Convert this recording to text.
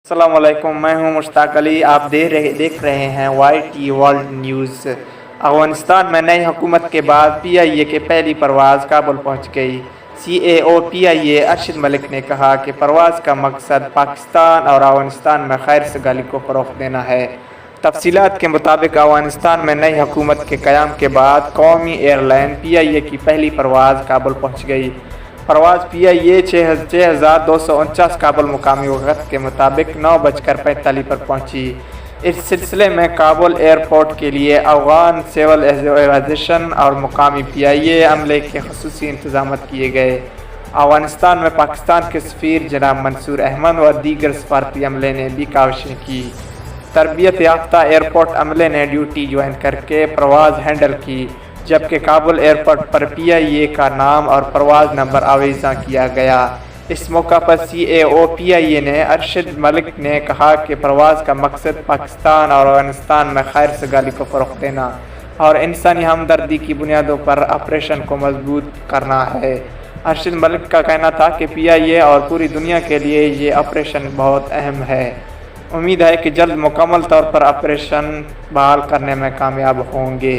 अस्सलाम वालेकुम, मैं हूं मुश्ताक अली। आप देख रहे हैं YT वर्ल्ड न्यूज़। अफगानिस्तान में नई हुकूमत के बाद PIA की पहली परवाज़ काबुल पहुंच गई। CAO PIA अरशद मलिक ने कहा कि परवाज़ का मकसद पाकिस्तान और अफगानिस्तान में खैर सगाली को फ़रोग़ देना है। तफसीलात के मुताबिक अफगानिस्तान में नई हुकूमत के क़याम के बाद कौमी एयरलाइन PIA की पहली परवाज़ काबुल पहुंच गई। परवाज़ PIA 6249 काबुल मुकामी वक़्त के मुताबिक 9:45 पर पहुंची। इस सिलसिले में काबुल एयरपोर्ट के लिए अफ़गान सिविल एविएशन और मुकामी PIA अमले के ख़ुसूसी इंतज़ाम किए गए। अफ़गानिस्तान में पाकिस्तान के सफ़ीर जनाब मंसूर अहमद व दीगर सफारती अमले ने भी काविशें की। तरबियत याफ्ता एयरपोर्ट अमले ने ड्यूटी ज्वाइन करके परवाज़ हैंडल की, जबकि काबुल एयरपोर्ट पर PIA का नाम और परवाज़ नंबर आवेज़ा किया गया। इस मौका पर CAO PIA ने अरशद मलिक ने कहा कि परवाज़ का मकसद पाकिस्तान और अफगानिस्तान में खैर सगाली को फ़रोग़ देना और इंसानी हमदर्दी की बुनियादों पर ऑपरेशन को मजबूत करना है। अरशद मलिक का कहना था कि PIA और पूरी दुनिया के लिए ये ऑपरेशन बहुत अहम है। उम्मीद है कि जल्द मुकम्मल तौर पर ऑपरेशन बहाल करने में कामयाब होंगे।